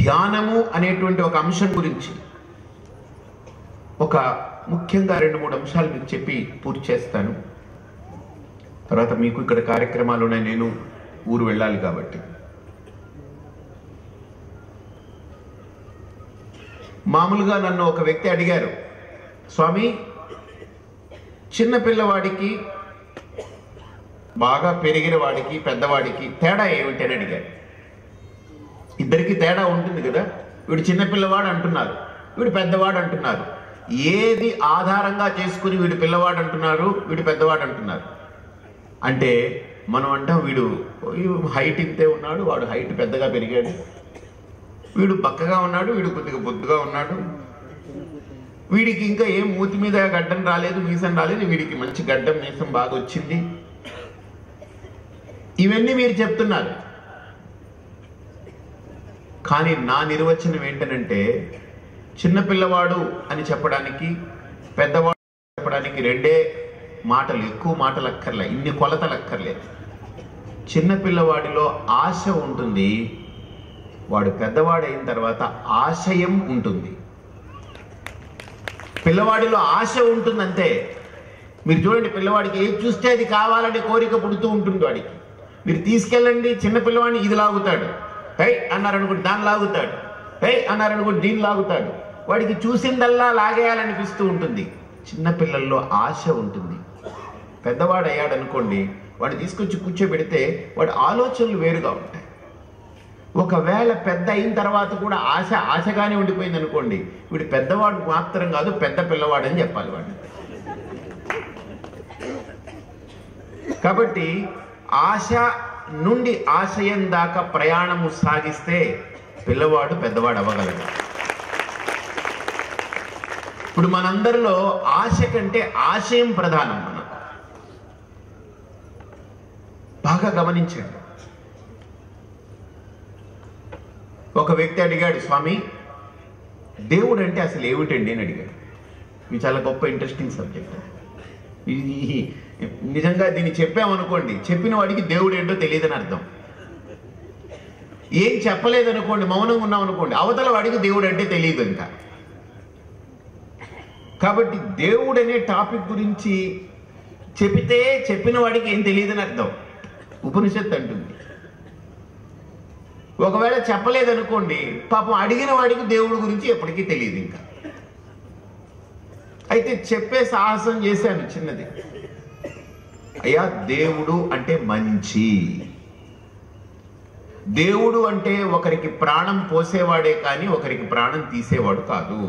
ధ్యానము అనేటువంటి ఒక అంశం గురించి ఒక ముఖ్యంగా 2-3 అంశాలు మీకు చెప్పి పూర్తి చేస్తాను. తర్వాత మీకు ఇక్కడ కార్యక్రమాలు ఉన్నాయి, నేను ఊరు వెళ్ళాలి కాబట్టి. మామూలుగా నన్ను ఒక వ్యక్తి అడిగారు, స్వామి చిన్న పిల్లవాడికి బాగా పెరిగిన వాడికి పెద్దవాడికి తేడా ఏమిటి అని అడిగారు. ఇద్దరికి తేడా ఉంటుంది కదా, వీడు చిన్నపిల్లవాడు అంటున్నారు, వీడు పెద్దవాడు అంటున్నారు. ఏది ఆధారంగా చేసుకుని వీడు పిల్లవాడు అంటున్నారు, వీడు పెద్దవాడు అంటున్నారు అంటే మనం అంటాం వీడు హైట్ ఇంతే ఉన్నాడు, వాడు హైట్ పెద్దగా పెరిగాడు, వీడు బక్కగా ఉన్నాడు, వీడు కొద్దిగా బొద్దుగా ఉన్నాడు, వీడికి ఇంకా ఏం మూతి మీద గడ్డం రాలేదు, మీసం రాలేదు, వీడికి మంచి గడ్డం మీసం బాగా వచ్చింది. ఇవన్నీ మీరు చెప్తున్నారు. కానీ నా నిర్వచనం ఏంటనంటే చిన్నపిల్లవాడు అని చెప్పడానికి పెద్దవాడు చెప్పడానికి రెండే మాటలు, ఎక్కువ మాటలు అక్కర్లే, ఇన్ని కొలతలు అక్కర్లేదు. చిన్నపిల్లవాడిలో ఆశ ఉంటుంది, వాడు పెద్దవాడైన తర్వాత ఆశయం ఉంటుంది. పిల్లవాడిలో ఆశ ఉంటుంది అంతే. మీరు చూడండి, పిల్లవాడికి ఏది చూస్తే అది కావాలని కోరిక పుడుతూ ఉంటుంది వాడికి. మీరు తీసుకెళ్ళండి చిన్నపిల్లవాడిని, ఇది లాగుతాడు, హై అన్నారనుకుంటే దాన్ని లాగుతాడు, హై అన్నారనుకుంటే దీన్ని లాగుతాడు. వాడికి చూసిందల్లా లాగేయాలనిపిస్తూ ఉంటుంది. చిన్నపిల్లల్లో ఆశ ఉంటుంది. పెద్దవాడు అయ్యాడనుకోండి, వాడిని తీసుకొచ్చి కూర్చోబెడితే వాడి ఆలోచనలు వేరుగా ఉంటాయి. ఒకవేళ పెద్ద అయిన తర్వాత కూడా ఆశ ఆశగానే ఉండిపోయింది అనుకోండి, వీడు పెద్దవాడు మాత్రం కాదు పెద్ద పిల్లవాడు అని చెప్పాలి వాడిని. కాబట్టి ఆశ నుండి ఆశయం దాకా ప్రయాణము సాగిస్తే పిల్లవాడు పెద్దవాడు అవ్వగలడు. ఇప్పుడు మనందరిలో ఆశ కంటే ఆశయం ప్రధానం. మనకు బాగా గమనించండి. ఒక వ్యక్తి అడిగాడు, స్వామి దేవుడు అంటే అసలు ఏమిటండి అని అడిగాడు. ఇది చాలా గొప్ప ఇంట్రెస్టింగ్ సబ్జెక్ట్. ఇది నిజంగా దీన్ని చెప్పామనుకోండి, చెప్పిన వాడికి దేవుడు ఏంటో తెలియదని అర్థం. ఏం చెప్పలేదనుకోండి, మౌనంగా ఉన్నామనుకోండి, అవతల వాడికి దేవుడు అంటే తెలియదు ఇంకా. కాబట్టి దేవుడు అనే టాపిక్ గురించి చెబితే చెప్పిన వాడికి ఏం తెలియదని అర్థం. ఉపనిషత్తు అంటుంది. ఒకవేళ చెప్పలేదనుకోండి, పాపం అడిగిన వాడికి దేవుడి గురించి ఎప్పటికీ తెలియదు ఇంకా. అయితే చెప్పే సాహసం చేశాను చిన్నది. అయ్యా, దేవుడు అంటే మంచి, దేవుడు అంటే ఒకరికి ప్రాణం పోసేవాడే కానీ ఒకరికి ప్రాణం తీసేవాడు కాదు.